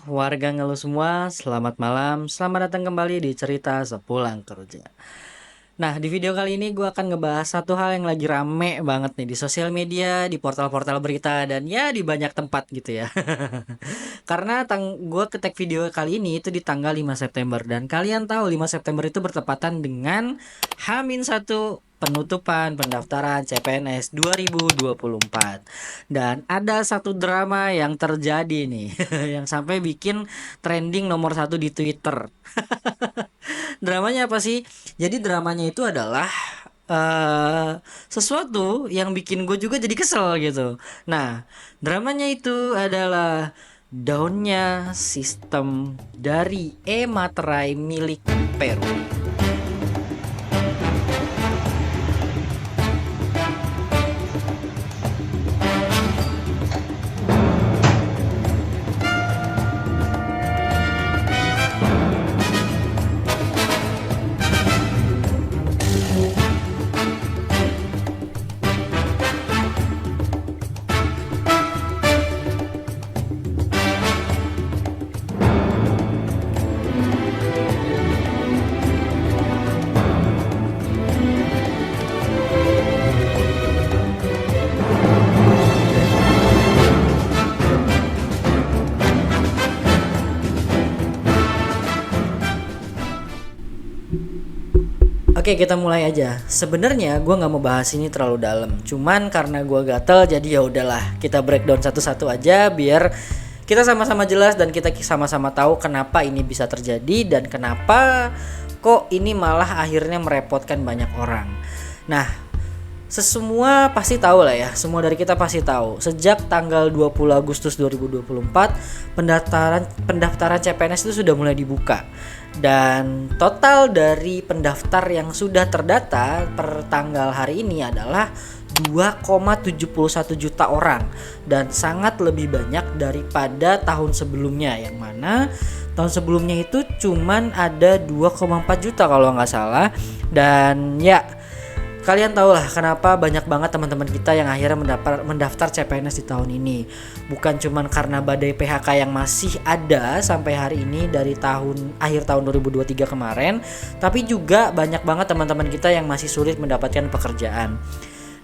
warga Ngeluh semua, selamat malam. Selamat datang kembali di cerita sepulang kerja. Nah, di video kali ini gue akan ngebahas satu hal yang lagi rame banget nih di sosial media, di portal-portal berita, dan ya di banyak tempat gitu ya. Karena gue ketek video kali ini itu di tanggal 5 September. Dan kalian tahu 5 September itu bertepatan dengan H-1 penutupan pendaftaran CPNS 2024. Dan ada satu drama yang terjadi nih yang sampai bikin trending nomor 1 di Twitter. Dramanya apa sih? Jadi dramanya itu adalah sesuatu yang bikin gue juga jadi kesel gitu. Nah, dramanya itu adalah downnya sistem dari e-materai milik Peru. Oke, kita mulai aja. Sebenarnya gue nggak mau bahas ini terlalu dalam. Cuman karena gue gatel, jadi ya udahlah. Kita breakdown satu-satu aja biar kita sama-sama jelas dan kita sama-sama tahu kenapa ini bisa terjadi dan kenapa kok ini malah akhirnya merepotkan banyak orang. Nah, semua pasti tahu lah ya. Semua dari kita pasti tahu. Sejak tanggal 20 Agustus 2024, pendaftaran CPNS itu sudah mulai dibuka. Dan total dari pendaftar yang sudah terdata per tanggal hari ini adalah 2,71 juta orang dan sangat lebih banyak daripada tahun sebelumnya, yang mana tahun sebelumnya itu cuman ada 2,4 juta kalau nggak salah. Dan ya, kalian tahu lah kenapa banyak banget teman-teman kita yang akhirnya mendaftar CPNS di tahun ini. Bukan cuman karena badai PHK yang masih ada sampai hari ini dari akhir tahun 2023 kemarin, tapi juga banyak banget teman-teman kita yang masih sulit mendapatkan pekerjaan.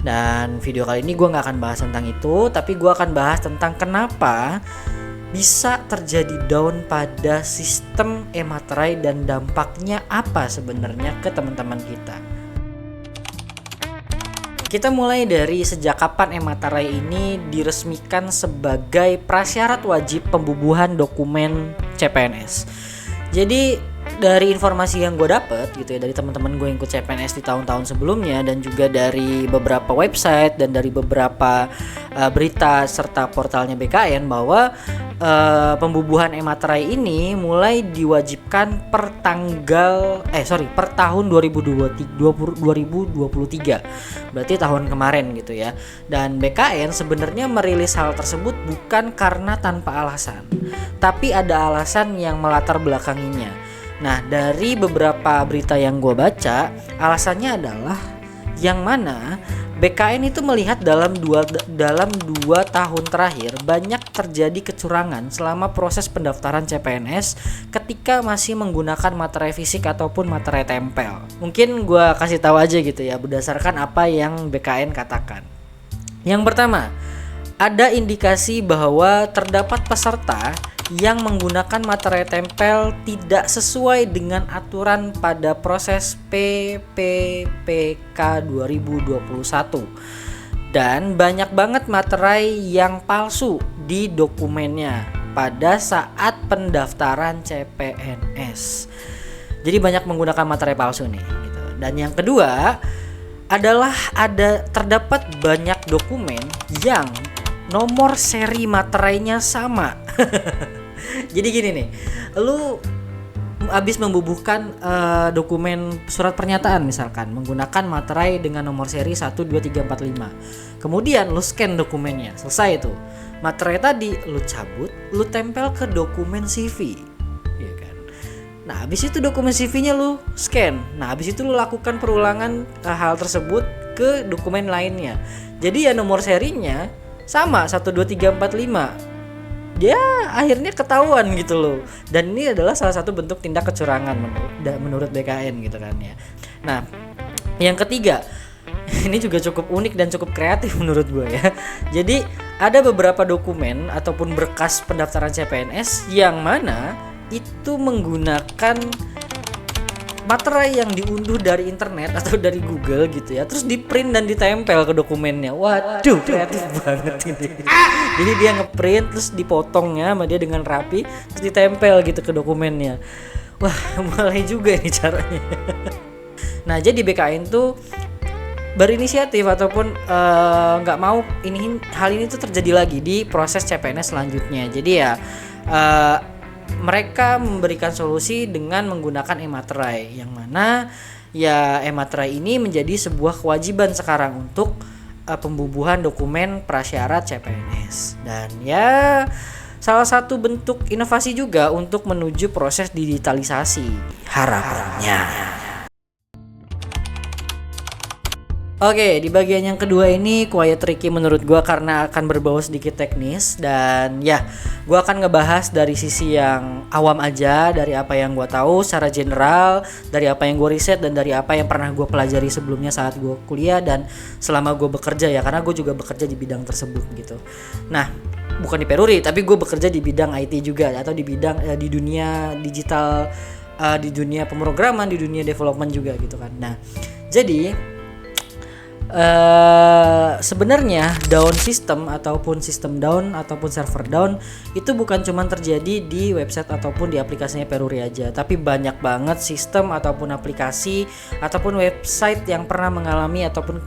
Dan video kali ini gue gak akan bahas tentang itu, tapi gue akan bahas tentang kenapa bisa terjadi down pada sistem e-materai dan dampaknya apa sebenarnya ke teman-teman kita. Kita mulai dari sejak kapan e-materai ini diresmikan sebagai prasyarat wajib pembubuhan dokumen CPNS. Jadi dari informasi yang gue dapet gitu ya, dari teman-teman gue yang ikut CPNS di tahun-tahun sebelumnya, dan juga dari beberapa website dan dari beberapa berita serta portalnya BKN, bahwa pembubuhan e-materai ini mulai diwajibkan per tahun 2023. Berarti tahun kemarin gitu ya. Dan BKN sebenarnya merilis hal tersebut bukan karena tanpa alasan, tapi ada alasan yang melatar belakanginya. Nah, dari beberapa berita yang gue baca, alasannya adalah yang mana BKN itu melihat dalam dua tahun terakhir banyak terjadi kecurangan selama proses pendaftaran CPNS ketika masih menggunakan materai fisik ataupun materai tempel. Mungkin gue kasih tahu aja gitu ya, berdasarkan apa yang BKN katakan. Yang pertama, ada indikasi bahwa terdapat peserta yang menggunakan materai tempel tidak sesuai dengan aturan pada proses PPPK 2021. Dan banyak banget materai yang palsu di dokumennya pada saat pendaftaran CPNS. Jadi banyak menggunakan materai palsu nih gitu. Dan yang kedua adalah terdapat banyak dokumen yang nomor seri materainya sama. Jadi gini nih, lu habis membubuhkan dokumen surat pernyataan misalkan menggunakan materai dengan nomor seri 12345. Kemudian lu scan dokumennya, selesai itu. Materai tadi lu cabut, lu tempel ke dokumen CV. Ya kan? Nah, habis itu dokumen CV-nya lu scan. Nah, habis itu lu lakukan perulangan hal tersebut ke dokumen lainnya. Jadi ya nomor serinya sama 12345. dia akhirnya ketahuan gitu loh. Dan ini adalah salah satu bentuk tindak kecurangan menurut BKN gitu kan ya. Nah, yang ketiga, ini juga cukup unik dan cukup kreatif menurut gue ya. Jadi ada beberapa dokumen ataupun berkas pendaftaran CPNS yang mana itu menggunakan materai yang diunduh dari internet atau dari Google gitu ya, terus di print dan ditempel ke dokumennya. Waduh, kreatif banget ini. Jadi dia ngeprint terus dipotongnya sama dia dengan rapi terus ditempel gitu ke dokumennya. Wah, mulai juga nih caranya. Nah, jadi BKN tuh berinisiatif ataupun nggak mau hal ini tuh terjadi lagi di proses CPNS selanjutnya. Jadi ya mereka memberikan solusi dengan menggunakan e-materai, yang mana ya e-materai ini menjadi sebuah kewajiban sekarang untuk pembubuhan dokumen prasyarat CPNS. Dan ya salah satu bentuk inovasi juga untuk menuju proses digitalisasi harapannya. Oke, di bagian yang kedua ini quiet tricky menurut gue karena akan berbau sedikit teknis. Dan ya, gue akan ngebahas dari sisi yang awam aja, dari apa yang gue tahu secara general, dari apa yang gue riset, dan dari apa yang pernah gue pelajari sebelumnya saat gue kuliah dan selama gue bekerja ya, karena gue juga bekerja di bidang tersebut gitu. Nah, bukan di Peruri, tapi gue bekerja di bidang IT juga, atau di bidang di dunia digital, di dunia pemrograman, di dunia development juga gitu kan. Nah, jadi sebenarnya down system ataupun sistem down ataupun server down itu bukan cuma terjadi di website ataupun di aplikasinya Peruri aja, tapi banyak banget sistem ataupun aplikasi ataupun website yang pernah mengalami ataupun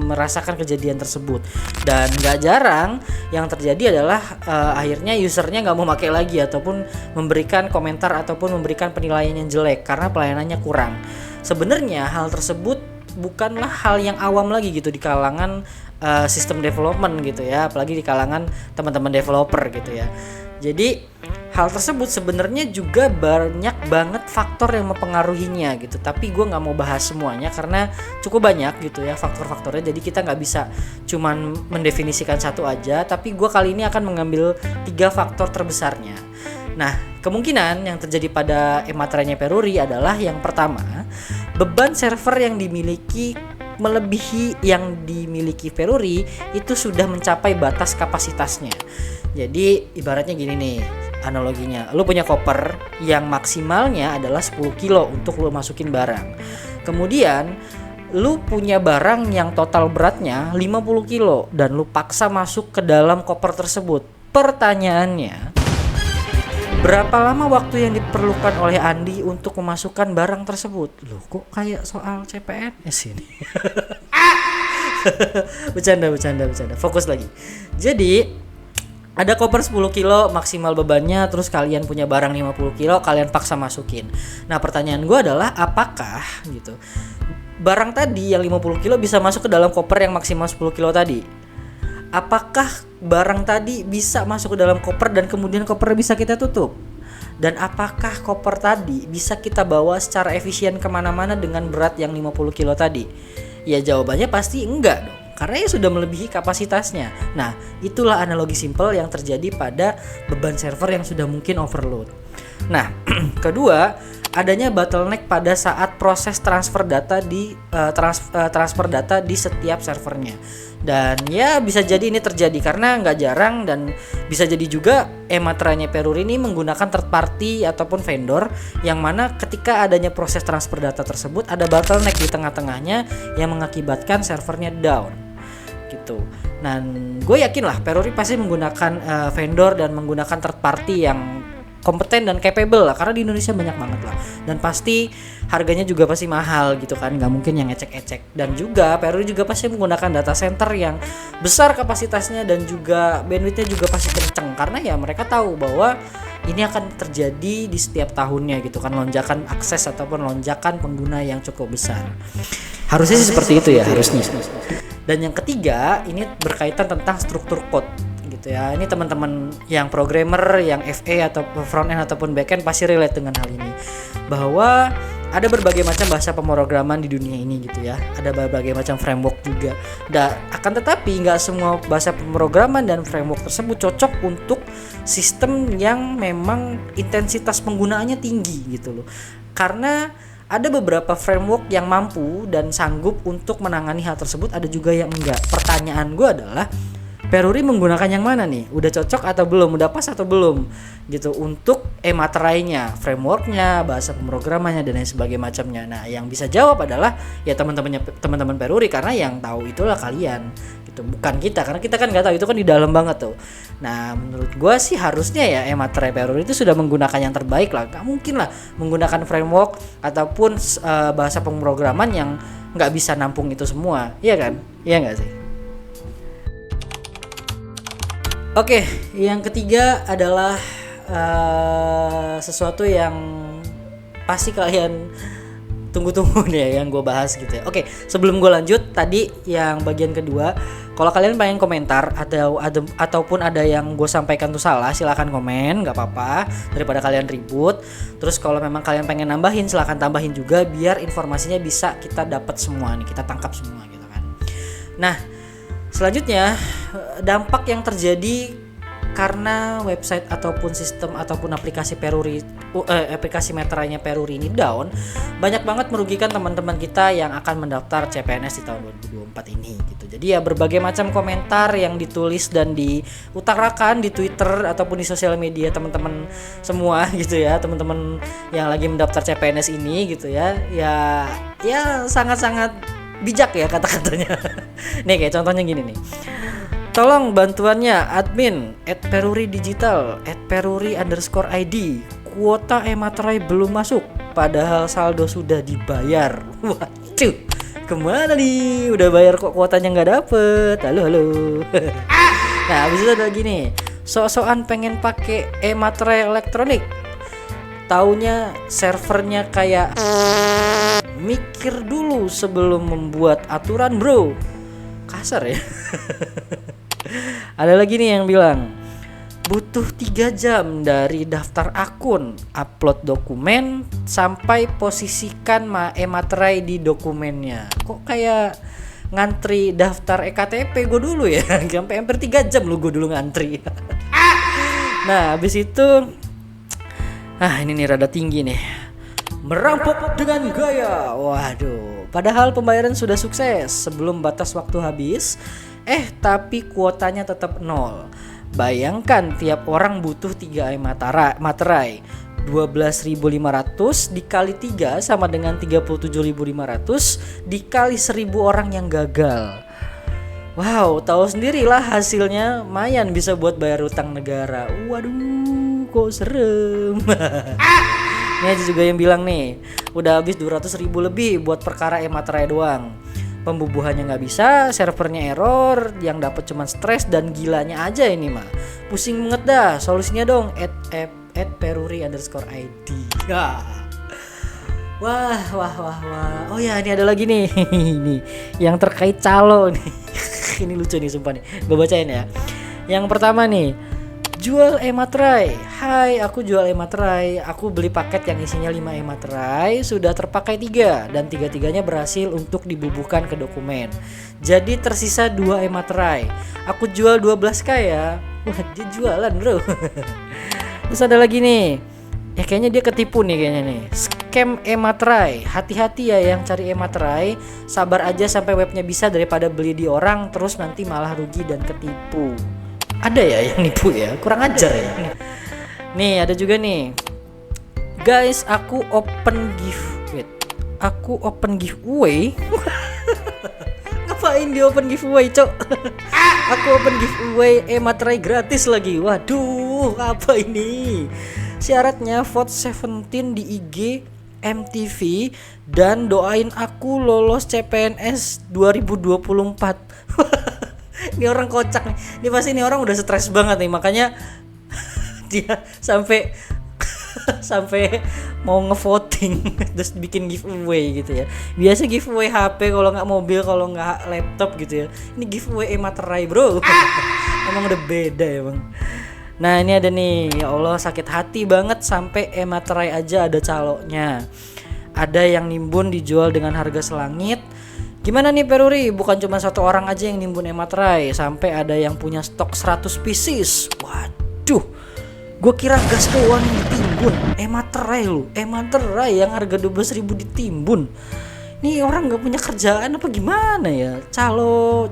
merasakan kejadian tersebut. Dan gak jarang yang terjadi adalah akhirnya usernya gak mau pakai lagi ataupun memberikan komentar ataupun memberikan penilaian yang jelek karena pelayanannya kurang. Sebenarnya hal tersebut bukanlah hal yang awam lagi gitu di kalangan sistem development gitu ya, apalagi di kalangan teman-teman developer gitu ya. Jadi hal tersebut sebenarnya juga banyak banget faktor yang mempengaruhinya gitu, tapi gue nggak mau bahas semuanya karena cukup banyak gitu ya faktor-faktornya. Jadi kita nggak bisa cuman mendefinisikan satu aja, tapi gue kali ini akan mengambil 3 faktor terbesarnya. Nah, kemungkinan yang terjadi pada e-materainya Peruri adalah yang pertama, beban server yang dimiliki melebihi yang dimiliki Peruri itu sudah mencapai batas kapasitasnya. Jadi ibaratnya gini nih analoginya, lu punya koper yang maksimalnya adalah 10 kilo untuk lu masukin barang. Kemudian lu punya barang yang total beratnya 50 kilo dan lu paksa masuk ke dalam koper tersebut. Pertanyaannya, berapa lama waktu yang diperlukan oleh Andi untuk memasukkan barang tersebut? Loh, kok kayak soal CPNS ini? Bercanda. Fokus lagi. Jadi, ada koper 10 kilo maksimal bebannya, terus kalian punya barang 50 kilo, kalian paksa masukin. Nah, pertanyaan gue adalah apakah gitu barang tadi yang 50 kilo bisa masuk ke dalam koper yang maksimal 10 kilo tadi? Apakah barang tadi bisa masuk ke dalam koper dan kemudian koper bisa kita tutup? Dan apakah koper tadi bisa kita bawa secara efisien kemana-mana dengan berat yang 50 kilo tadi? Ya jawabannya pasti enggak dong, karena ya sudah melebihi kapasitasnya. Nah, itulah analogi simpel yang terjadi pada beban server yang sudah mungkin overload. Nah, kedua, adanya bottleneck pada saat proses transfer data di setiap servernya. Dan ya bisa jadi ini terjadi karena nggak jarang dan bisa jadi juga e-materainya Peruri ini menggunakan third party ataupun vendor, yang mana ketika adanya proses transfer data tersebut ada bottleneck di tengah-tengahnya yang mengakibatkan servernya down gitu. Dan gue yakin lah Peruri pasti menggunakan vendor dan menggunakan third party yang kompeten dan capable lah, karena di Indonesia banyak banget lah, dan pasti harganya juga pasti mahal gitu kan, nggak mungkin yang ecek-ecek. Dan juga Peruri juga pasti menggunakan data center yang besar kapasitasnya dan juga bandwidthnya juga pasti kenceng, karena ya mereka tahu bahwa ini akan terjadi di setiap tahunnya gitu kan, lonjakan akses ataupun lonjakan pengguna yang cukup besar. Harusnya sih seperti itu ya, harusnya. Dan yang ketiga ini berkaitan tentang struktur code gitu ya. Ini teman-teman yang programmer, yang FA atau front end ataupun back end pasti relate dengan hal ini, bahwa ada berbagai macam bahasa pemrograman di dunia ini gitu ya. Ada berbagai macam framework juga. Akan tetapi nggak semua bahasa pemrograman dan framework tersebut cocok untuk sistem yang memang intensitas penggunaannya tinggi gitu loh. Karena ada beberapa framework yang mampu dan sanggup untuk menangani hal tersebut, ada juga yang enggak. Pertanyaan gue adalah, Peruri menggunakan yang mana nih? Udah cocok atau belum? Udah pas atau belum? Gitu untuk materainya, frameworknya, bahasa pemrogramannya dan lain sebagainya macamnya. Nah, yang bisa jawab adalah ya teman-teman Peruri, karena yang tahu itulah kalian. Gitu, bukan kita, karena kita kan nggak tahu, itu kan di dalam banget tuh. Nah, menurut gue sih harusnya ya materai Peruri itu sudah menggunakan yang terbaik lah. Gak mungkin lah menggunakan framework ataupun bahasa pemrograman yang nggak bisa nampung itu semua, iya kan? Iya nggak sih? Oke, yang ketiga adalah sesuatu yang pasti kalian tunggu-tunggu nih ya, yang gue bahas gitu ya. Oke, sebelum gue lanjut, tadi yang bagian kedua, kalau kalian pengen komentar ataupun ada yang gue sampaikan tuh salah, silakan komen, nggak apa-apa, daripada kalian ribut. Terus kalau memang kalian pengen nambahin, silakan tambahin juga, biar informasinya bisa kita dapat semua nih, kita tangkap semua gitu kan. Nah, selanjutnya, dampak yang terjadi karena website ataupun sistem ataupun aplikasi Peruri, aplikasi meterainya Peruri ini down, banyak banget merugikan teman-teman kita yang akan mendaftar CPNS di tahun 2024 ini gitu. Jadi ya berbagai macam komentar yang ditulis dan diutarakan di Twitter ataupun di sosial media teman-teman semua gitu ya, teman-teman yang lagi mendaftar CPNS ini gitu ya. Ya sangat-sangat bijak ya kata-katanya. Nih kayak contohnya gini nih. Tolong bantuannya admin @peruri_digital @peruri_id. Kuota materai belum masuk, padahal saldo sudah dibayar. Waduh, kemana nih? Udah bayar kok kuotanya nggak dapet. Halo. Nah, abis itu ada gini. Sok-sokan pengen pakai materai elektronik, taunya servernya kayak. Mikir dulu sebelum membuat aturan, bro. Kasar ya. Ada lagi nih yang bilang butuh 3 jam dari daftar akun, upload dokumen, sampai posisikan materai di dokumennya. Kok kayak ngantri daftar EKTP gue dulu ya. Sampai hampir 3 jam lu gue dulu ngantri. Nah, habis itu ini nih rada tinggi nih. Merampok dengan gaya. Waduh, padahal pembayaran sudah sukses sebelum batas waktu habis, tapi kuotanya tetap 0. Bayangkan tiap orang butuh 3 materai. 12.500 dikali 3 sama dengan 37.500 dikali 1.000 orang yang gagal. Wow, tahu sendirilah hasilnya, lumayan bisa buat bayar utang negara. Waduh, kok serem. Ini aja juga yang bilang nih, udah habis 200.000 lebih buat perkara materai doang. Pembubuhannya nggak bisa, servernya error, yang dapat cuma stres dan gilanya aja ini mah. Pusing banget dah, solusinya dong @peruri_id. Wah. Oh ya, ini ada lagi nih. Ini yang terkait calo nih. Ini lucu nih sumpah nih. Gue bacain ya. Yang pertama nih, jual materai. Hai, aku jual materai. Aku beli paket yang isinya 5 materai, sudah terpakai 3 dan 3-tiganya berhasil untuk dibubuhkan ke dokumen. Jadi tersisa 2 materai. Aku jual 12k ya. Wah, dia jualan, bro. Terus ada lagi nih. Ya kayaknya dia ketipu nih kayaknya nih. Scam materai. Hati-hati ya yang cari materai. Sabar aja sampai webnya bisa daripada beli di orang terus nanti malah rugi dan ketipu. Ada ya yang nipu ya, kurang ajar ya. Nih ada juga nih, guys, aku open giveaway. Ngapain di open giveaway, cok? Aku open giveaway materai gratis lagi. Waduh, apa ini? Syaratnya vote 17 di IG MTV dan doain aku lolos CPNS 2024. Ini orang kocak nih. Ini pasti ini orang udah stres banget nih, makanya dia sampai mau ngevoting terus bikin giveaway gitu ya. Biasa giveaway HP, kalau nggak mobil, kalau nggak laptop gitu ya. Ini giveaway materai, bro. Emang udah beda ya, Bang. Nah, ini ada nih. Ya Allah, sakit hati banget sampai materai aja ada caloknya. ada yang nimbun dijual dengan harga selangit. Gimana nih Peruri? Bukan cuma satu orang aja yang nimbun ematerai, sampai ada yang punya stok 100 pieces. Waduh, gue kira gas doang yang ditimbun. Ematerai yang harga 12.000 ditimbun. Nih orang nggak punya kerjaan apa gimana ya? Calo.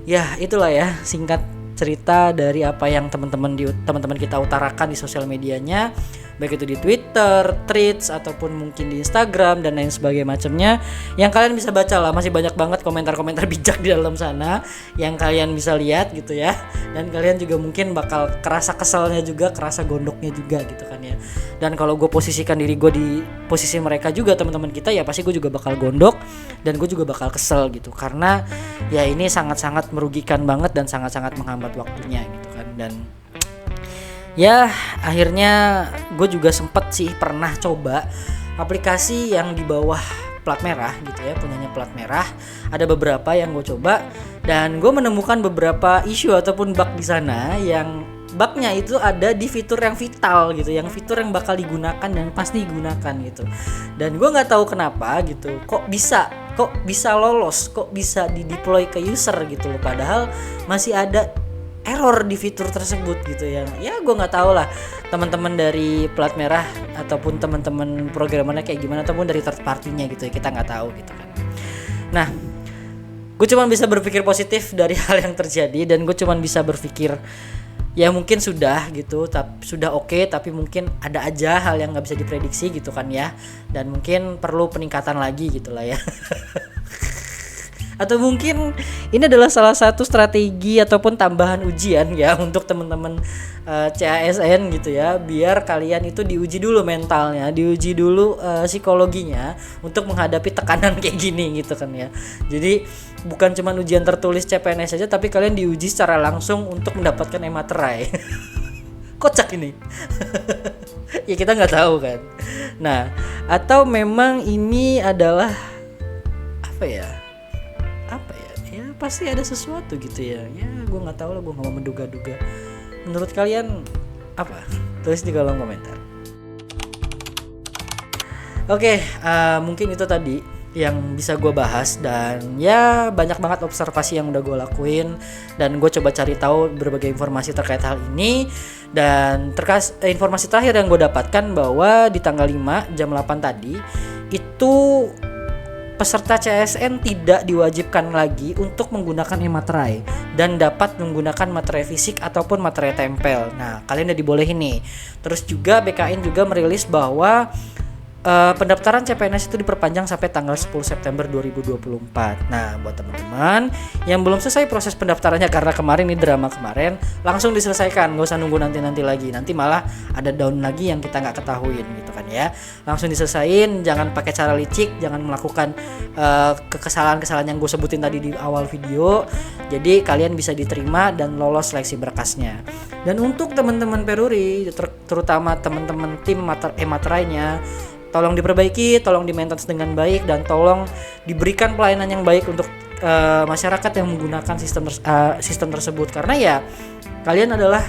Ya itulah ya singkat cerita dari apa yang teman-teman kita utarakan di sosial medianya, baik itu di Twitter, Threads, ataupun mungkin di Instagram dan lain sebagainya macamnya. Yang kalian bisa baca lah, masih banyak banget komentar-komentar bijak di dalam sana yang kalian bisa lihat gitu ya. Dan kalian juga mungkin bakal kerasa keselnya juga, kerasa gondoknya juga gitu kan ya. Dan kalau gue posisikan diri gue di posisi mereka juga, teman-teman kita, ya pasti gue juga bakal gondok dan gue juga bakal kesel gitu. Karena ya ini sangat-sangat merugikan banget dan sangat-sangat menghambat waktunya gitu kan. Dan ya akhirnya gue juga sempet sih pernah coba aplikasi yang di bawah plat merah gitu ya, punyanya plat merah. Ada beberapa yang gue coba dan gue menemukan beberapa isu ataupun bug di sana yang bugnya itu ada di fitur yang vital gitu, yang fitur yang bakal digunakan dan pasti digunakan gitu. Dan gue nggak tahu kenapa gitu, kok bisa lolos, kok bisa di deploy ke user gitu loh, padahal masih ada error di fitur tersebut gitu ya. Ya gue nggak tahu lah teman-teman dari plat merah ataupun teman-teman programmernya kayak gimana, ataupun dari third party-nya gitu ya, kita nggak tahu gitu kan. Nah, gue cuma bisa berpikir positif dari hal yang terjadi, dan gue cuma bisa berpikir ya mungkin sudah gitu, sudah oke, tapi mungkin ada aja hal yang nggak bisa diprediksi gitu kan ya, dan mungkin perlu peningkatan lagi gitulah ya. Atau mungkin ini adalah salah satu strategi ataupun tambahan ujian ya untuk teman-teman CASN gitu ya, biar kalian itu diuji dulu mentalnya, diuji dulu psikologinya untuk menghadapi tekanan kayak gini gitu kan ya. Jadi bukan cuma ujian tertulis CPNS saja, tapi kalian diuji secara langsung untuk mendapatkan ematerai. Kocak ini. Ya kita nggak tahu kan. Nah, atau memang ini adalah apa ya, ya pasti ada sesuatu gitu ya. Ya gue nggak tahu lah, gue nggak mau menduga-duga. Menurut kalian apa? Tulis di kolom komentar. Oke, mungkin itu tadi yang bisa gue bahas, dan ya banyak banget observasi yang udah gue lakuin, dan gue coba cari tahu berbagai informasi terkait hal ini. Dan informasi terakhir yang gue dapatkan bahwa di tanggal 5 jam 8 tadi itu peserta CSN tidak diwajibkan lagi untuk menggunakan ematerai dan dapat menggunakan materai fisik ataupun materai tempel. Nah, kalian udah dibolehin nih. Terus juga BKN juga merilis bahwa pendaftaran CPNS itu diperpanjang sampai tanggal 10 September 2024. Nah, buat teman-teman yang belum selesai proses pendaftarannya karena kemarin ini drama kemarin, langsung diselesaikan, nggak usah nunggu nanti lagi. Nanti malah ada down lagi yang kita nggak ketahuin gitu kan ya. Langsung diselesain, jangan pakai cara licik, jangan melakukan kesalahan-kesalahan yang gue sebutin tadi di awal video. Jadi kalian bisa diterima dan lolos seleksi berkasnya. Dan untuk teman-teman Peruri, terutama teman-teman tim ematerainya, tolong diperbaiki, tolong di-maintenance dengan baik, dan tolong diberikan pelayanan yang baik untuk masyarakat yang menggunakan sistem tersebut. Karena ya kalian adalah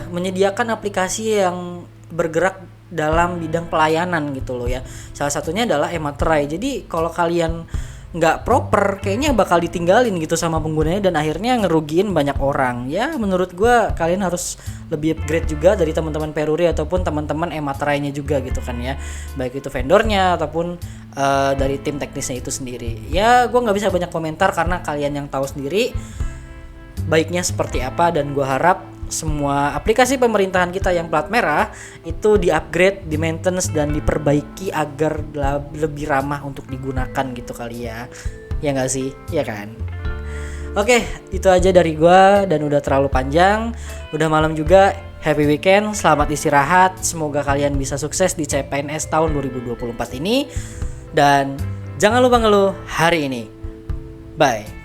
menyediakan aplikasi yang bergerak dalam bidang pelayanan gitu loh ya. Salah satunya adalah ematerai. Jadi kalau kalian nggak proper, kayaknya bakal ditinggalin gitu sama penggunanya, dan akhirnya ngerugiin banyak orang. Ya menurut gue kalian harus lebih upgrade juga dari teman-teman Peruri ataupun teman-teman ematerainya juga gitu kan ya, baik itu vendornya ataupun dari tim teknisnya itu sendiri. Ya gue nggak bisa banyak komentar karena kalian yang tahu sendiri baiknya seperti apa, dan gue harap semua aplikasi pemerintahan kita yang plat merah itu di-upgrade, di-maintenance, dan diperbaiki agar lebih ramah untuk digunakan gitu kali ya. Ya nggak sih? Ya kan? Oke, itu aja dari gua, dan udah terlalu panjang. Udah malam juga. Happy weekend, selamat istirahat. Semoga kalian bisa sukses di CPNS tahun 2024 ini. Dan jangan lupa ngeluh hari ini. Bye.